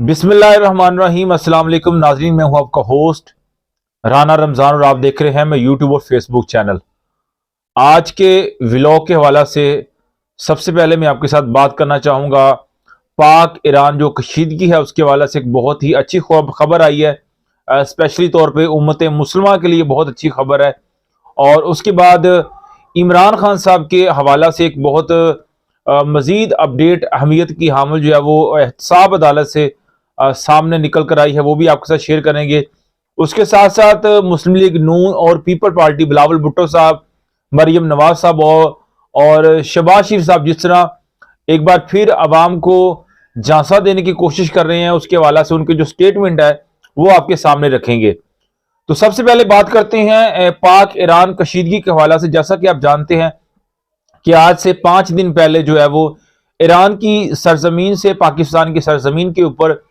बिस्मिल्लाहिर्रहमानिर्रहीम। अस्सलाम वालेकुम नाज़रीन, मैं हूं आपका होस्ट राना रमज़ान और आप देख रहे हैं मैं यूट्यूब और फेसबुक चैनल। आज के व्लॉग के हवाला से सबसे पहले मैं आपके साथ बात करना चाहूँगा पाक ईरान जो कशीदगी है उसके हवाले से। एक बहुत ही अच्छी खबर आई है, स्पेशली तौर पे उम्मत मुस्लिमा के लिए बहुत अच्छी खबर है। और उसके बाद इमरान खान साहब के हवाला से एक बहुत मज़ीद अपडेट अहमियत की हामिल जो है वो एहतसाब अदालत से सामने निकल कर आई है, वो भी आपके साथ शेयर करेंगे। उसके साथ साथ मुस्लिम लीग नून और पीपल पार्टी बिलावल भुट्टो साहब, मरियम नवाज साहब और शहबाज शरीफ साहब जिस तरह एक बार फिर अवाम को झांसा देने की कोशिश कर रहे हैं, उसके हवाला से उनके जो स्टेटमेंट है वो आपके सामने रखेंगे। तो सबसे पहले बात करते हैं पाक ईरान कशीदगी के हवाला से। जैसा कि आप जानते हैं कि आज से 5 दिन पहले जो है वो ईरान की सरजमीन से पाकिस्तान की सरजमीन के ऊपर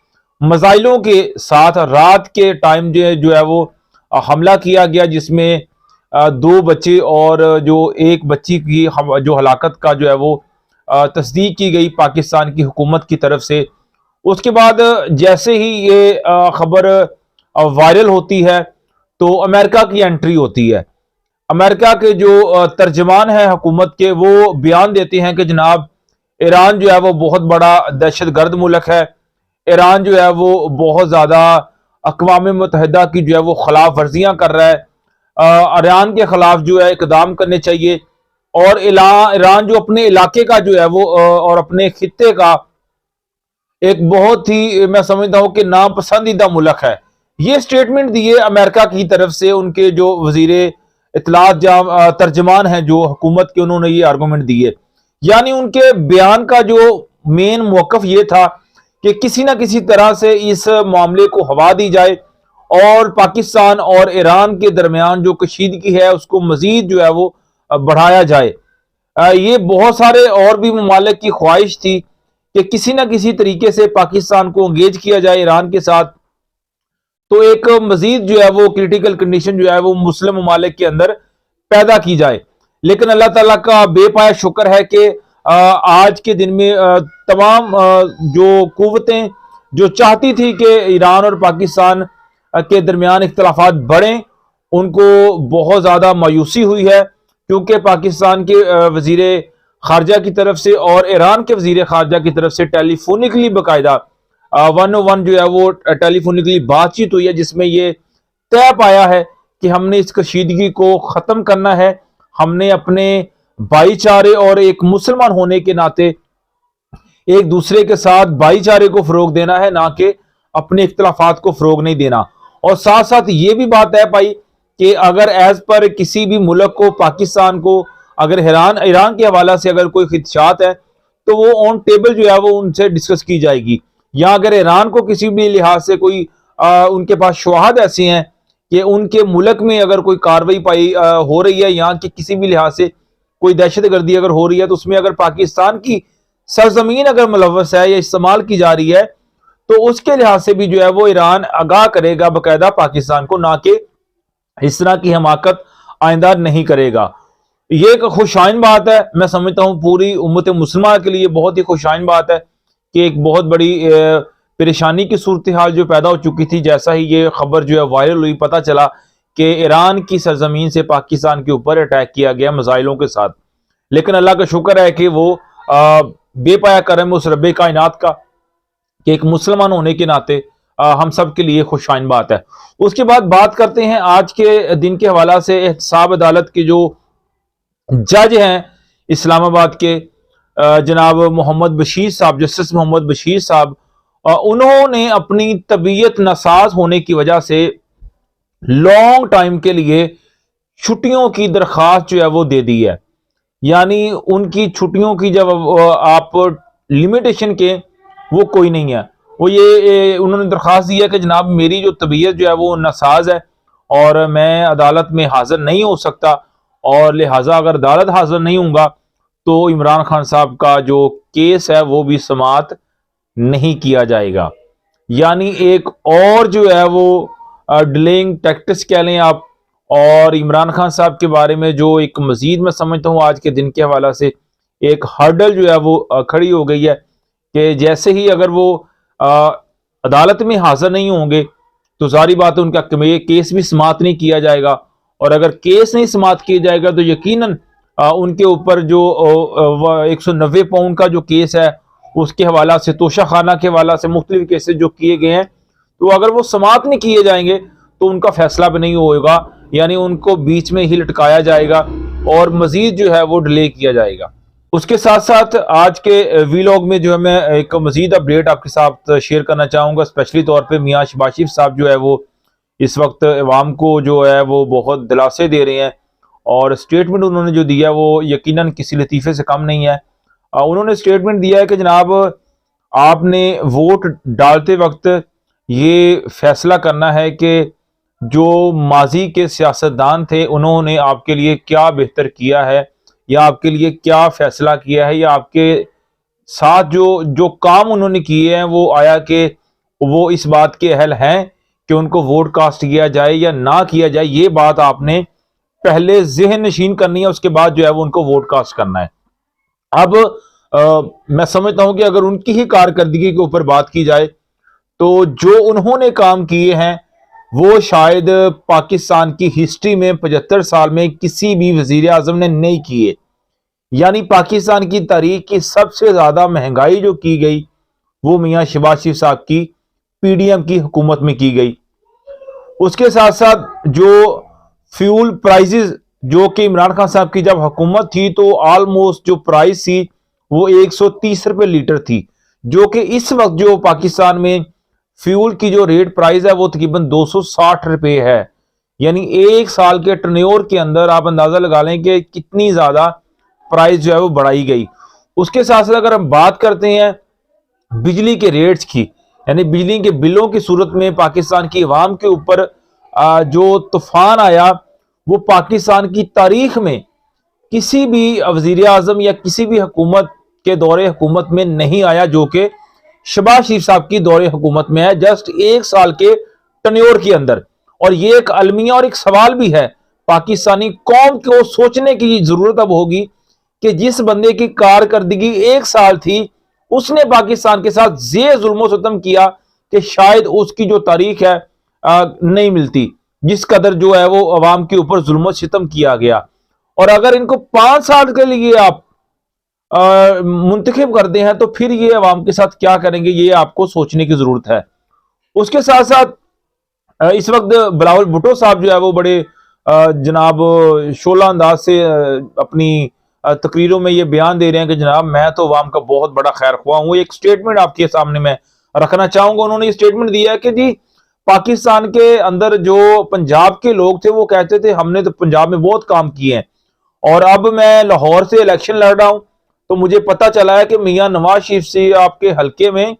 मिसाइलों के साथ रात के टाइम जो है वो हमला किया गया, जिसमें 2 बच्चे और जो एक बच्ची की जो हलाकत का जो है वो तस्दीक की गई पाकिस्तान की हुकूमत की तरफ से। उसके बाद जैसे ही ये खबर वायरल होती है तो अमेरिका की एंट्री होती है। अमेरिका के जो तर्जमान है हुकूमत के, वो बयान देते हैं कि जनाब ईरान जो है वो बहुत बड़ा दहशत गर्द मुल्क है। ईरान जो है वो बहुत ज्यादा अक़वाम मुत्तहिदा की जो है वो खिलाफ वर्जियां कर रहा है। ईरान के खिलाफ जो है इकदाम करने चाहिए। और ईरान जो अपने इलाके का जो है वो और अपने खित्ते का एक बहुत ही मैं समझता हूं कि नापसंदीदा मुल्क है। ये स्टेटमेंट दिए अमेरिका की तरफ से उनके जो वजीरे इत्तलात तर्जमान हैं जो हुकूमत के, उन्होंने ये आर्गूमेंट दिए। यानी उनके बयान का जो मेन मौकफ ये था कि किसी ना किसी तरह से इस मामले को हवा दी जाए और पाकिस्तान और ईरान के दरमियान जो कशीदगी है उसको मजीद जो है वो बढ़ाया जाए। ये बहुत सारे और भी ममालिक की ख्वाहिश थी कि किसी ना किसी तरीके से पाकिस्तान को एंगेज किया जाए ईरान के साथ, तो एक मजीद जो है वो क्रिटिकल कंडीशन जो है वो मुस्लिम ममालिक के अंदर पैदा की जाए। लेकिन अल्लाह ताला का बेपाया शुक्र है कि आज के दिन में तमाम जो कुव्वतें जो चाहती थी कि ईरान और पाकिस्तान के दरमियान इख्तलाफात बढ़ें, उनको बहुत ज़्यादा मायूसी हुई है, क्योंकि पाकिस्तान के वजीर खारजा की तरफ से और ईरान के वजीर खारजा की तरफ से टेलीफोनिकली बाकायदा 101 जो है वो टेलीफोनिकली बातचीत हुई है, जिसमें ये तय पाया है कि हमने इस कशीदगी को ख़त्म करना है। हमने अपने भाईचारे और एक मुसलमान होने के नाते एक दूसरे के साथ भाईचारे को फरोग देना है, ना कि अपने इख्तलाफात को फरोग नहीं देना। और साथ साथ ये भी बात तय पाई कि अगर एज पर किसी भी मुल्क को, पाकिस्तान को, अगर ईरान के हवाला से अगर कोई खिदशात है तो वो ऑन टेबल जो है वो उनसे डिस्कस की जाएगी। या अगर ईरान को किसी भी लिहाज से कोई उनके पास शवाहद ऐसे हैं कि उनके मुल्क में अगर कोई कार्रवाई हो रही है, यहाँ की किसी भी लिहाज से कोई दहशत गर्दी अगर हो रही है, तो उसमें अगर पाकिस्तान की सरजमीन अगर मुलव्वस है या इस्तेमाल की जा रही है, तो उसके लिहाज से भी जो है वो ईरान आगाह करेगा बाकायदा पाकिस्तान को, ना कि इस तरह की हमाकत आइंदा नहीं करेगा। ये एक खुशाइन बात है, मैं समझता हूँ पूरी उम्मत मुस्लिमा के लिए बहुत ही खुशाइन बात है कि एक बहुत बड़ी परेशानी की सूरत हाल जो पैदा हो चुकी थी, जैसा ही ये खबर जो है वायरल हुई, पता चला कि ईरान की सरजमीन से पाकिस्तान के ऊपर अटैक किया गया मिसाइलों के साथ। लेकिन अल्लाह का शुक्र है कि वो बेपाया करम उस रब्बे कायनात का कि एक मुसलमान होने के नाते हम सब के लिए खुशाइन बात है। उसके बाद बात करते हैं आज के दिन के हवाला से। एहतसाब अदालत के जो जज हैं इस्लामाबाद के, जनाब मोहम्मद बशीर साहब, जस्टिस मोहम्मद बशीर साहब, उन्होंने अपनी तबीयत नासाज होने की वजह से लॉन्ग टाइम के लिए छुट्टियों की दरख्वास्त जो है वो दे दी है। यानी उनकी छुट्टियों की जब आप लिमिटेशन के वो कोई नहीं है, वो ये उन्होंने दरख्वास्त दी है कि जनाब मेरी जो तबीयत जो है वो नासाज है और मैं अदालत में हाजिर नहीं हो सकता, और लिहाजा अगर अदालत हाजिर नहीं होगा तो इमरान खान साहब का जो केस है वो भी समाअत नहीं किया जाएगा। यानी एक और जो है वो डिलेइंग टैक्टिक्स कह लें आप। और इमरान खान साहब के बारे में जो एक मजीद मैं समझता हूँ आज के दिन के हवाला से एक हर्डल जो है वो खड़ी हो गई है कि जैसे ही अगर वो अदालत में हाजिर नहीं होंगे तो जारी बात है उनका केस भी समाप्त नहीं किया जाएगा, और अगर केस नहीं समाप्त किया जाएगा तो यकीनन उनके ऊपर जो 190 पाउंड का जो केस है उसके हवाला से, तोशा खाना के हवाला से मुख्तलिफ केसेस जो किए गए हैं, तो अगर वो समाप्त नहीं किए जाएंगे तो उनका फैसला भी नहीं होगा, यानी उनको बीच में ही लटकाया जाएगा और मजीद जो है वो डिले किया जाएगा। उसके साथ साथ आज के वीलॉग में जो है मैं एक मजीद अपडेट आपके साथ शेयर करना चाहूँगा, स्पेशली तौर पे मियाँ शहबाज शरीफ साहब जो है वो इस वक्त अवाम को जो है वो बहुत दिलासे दे रहे हैं, और स्टेटमेंट उन्होंने जो दिया वो यकीनन किसी लतीफ़े से कम नहीं है। उन्होंने स्टेटमेंट दिया है कि जनाब आपने वोट डालते वक्त ये फैसला करना है कि जो माजी के सियासतदान थे उन्होंने आपके लिए क्या बेहतर किया है, या आपके लिए क्या फैसला किया है, या आपके साथ जो जो काम उन्होंने किए हैं वो आया कि वो इस बात के अहल हैं कि उनको वोट कास्ट किया जाए या ना किया जाए। ये बात आपने पहले ज़हन नशीन करनी है, उसके बाद जो है वो उनको वोट कास्ट करना है। अब मैं समझता हूं कि अगर उनकी ही कारकर्दगी के ऊपर बात की जाए तो जो उन्होंने काम किए हैं वो शायद पाकिस्तान की हिस्ट्री में 75 साल में किसी भी वजीर आजम ने नहीं किए। यानी पाकिस्तान की तारीख की सबसे ज्यादा महंगाई जो की गई वो मियां शहबाज शरीफ साहब की पीडीएम की हुकूमत में की गई। उसके साथ साथ जो फ्यूल प्राइसेस जो कि इमरान खान साहब की जब हुकूमत थी तो ऑलमोस्ट जो प्राइस थी वो 130 रुपए लीटर थी, जो कि इस वक्त जो पाकिस्तान में फ्यूल की जो रेट प्राइस है वो तकरीबन 260 रुपए है। यानी एक साल के टर्न्योर के अंदर आप अंदाजा लगा लें कि कितनी ज्यादा प्राइस जो है वो बढ़ाई गई। उसके साथ साथ अगर हम बात करते हैं बिजली के रेट्स की, यानी बिजली के बिलों की सूरत में पाकिस्तान की अवाम के ऊपर जो तूफान आया वो पाकिस्तान की तारीख में किसी भी वजीर आजम या किसी भी हुकूमत के दौरे हुकूमत में नहीं आया, जो कि शहबाज शरीफ साहब की दौरे हुकूमत में है जस्ट एक साल के टन्योर के अंदर। और ये एक अलमिया और एक सवाल भी है पाकिस्तानी कौम को सोचने की जरूरत अब होगी कि जिस बंदे की कारकर्दगी एक साल थी उसने पाकिस्तान के साथ ये जुल्म सितम किया कि शायद उसकी जो तारीख है नहीं मिलती, जिस कदर जो है वो अवाम के ऊपर जुल्म सितम किया गया। और अगर इनको 5 साल के लिए आप मुंतखब करते हैं तो फिर ये अवाम के साथ क्या करेंगे, ये आपको सोचने की जरूरत है। उसके साथ साथ इस वक्त बिलावल भुट्टो साहब जो है वो बड़े जनाब शोला अंदाज से अपनी तकरीरों में ये बयान दे रहे हैं कि जनाब मैं तो अवाम का बहुत बड़ा खैर ख्वाह हूं। एक स्टेटमेंट आपके सामने मैं रखना चाहूंगा। उन्होंने ये स्टेटमेंट दिया है कि जी पाकिस्तान के अंदर जो पंजाब के लोग थे वो कहते थे हमने तो पंजाब में बहुत काम किए हैं, और अब मैं लाहौर से इलेक्शन लड़ रहा हूं तो मुझे पता चला है कि मियां नवाज शरीफ से आपके हल्के में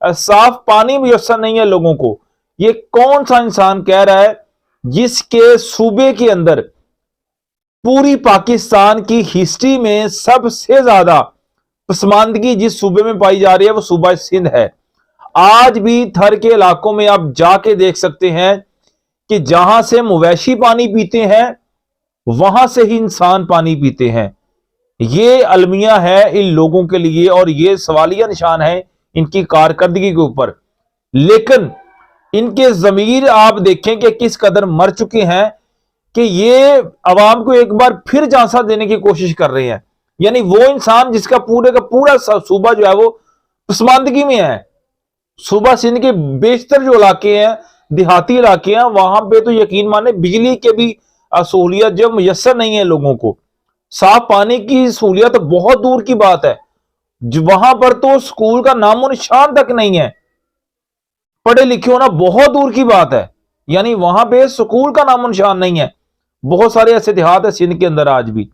साफ पानी मुयस्सर नहीं है लोगों को। ये कौन सा इंसान कह रहा है जिसके सूबे के अंदर पूरी पाकिस्तान की हिस्ट्री में सबसे ज्यादा पसमानदगी जिस सूबे में पाई जा रही है वो सूबा सिंध है। आज भी थर के इलाकों में आप जाके देख सकते हैं कि जहां से मवेशी पानी पीते हैं वहां से ही इंसान पानी पीते हैं। ये अलमिया है इन लोगों के लिए और ये सवालिया निशान है इनकी कारकर्दगी के ऊपर। लेकिन इनके जमीर आप देखें कि किस कदर मर चुके हैं कि ये अवाम को एक बार फिर झांसा देने की कोशिश कर रहे हैं। यानी वो इंसान जिसका पूरे का पूरा सूबा जो है वो पसमानदगी में है। सूबा सिंध के बेशतर जो इलाके हैं देहाती इलाके हैं वहां पे तो यकीन माने बिजली के भी सहूलियत जो मुयस्सर नहीं है लोगों को, साफ पानी की सहूलियत तो बहुत दूर की बात है। वहां पर तो स्कूल का नामो निशान तक नहीं है, पढ़े लिखे होना बहुत दूर की बात है। यानी वहां पे स्कूल का नामो निशान नहीं है। बहुत सारे ऐसे देहात है सिंध के अंदर आज भी,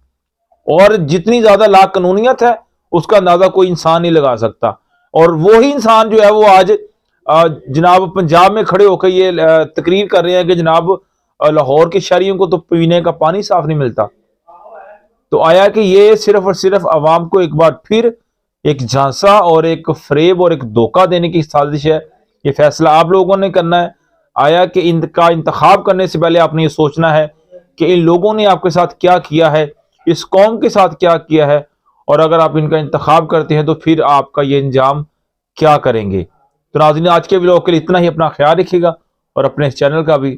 और जितनी ज्यादा लाकानूनियत है उसका अंदाजा कोई इंसान नहीं लगा सकता। और वही इंसान जो है वो आज जनाब पंजाब में खड़े होकर ये तकरीर कर रहे हैं कि जनाब लाहौर के शहरियों को तो पीने का पानी साफ नहीं मिलता। तो आया कि ये सिर्फ और सिर्फ अवाम को एक बार फिर एक झांसा और एक फरेब और एक धोखा देने की साजिश है। ये फैसला आप लोगों ने करना है। आया कि इनका इंतखाब करने से पहले आपने ये सोचना है कि इन लोगों ने आपके साथ क्या किया है, इस कौम के साथ क्या किया है, और अगर आप इनका इंतखाब करते हैं तो फिर आपका ये अंजाम क्या करेंगे। तो नाज़रीन आज के व्लॉग के लिए इतना ही। अपना ख्याल रखिएगा और अपने इस चैनल का भी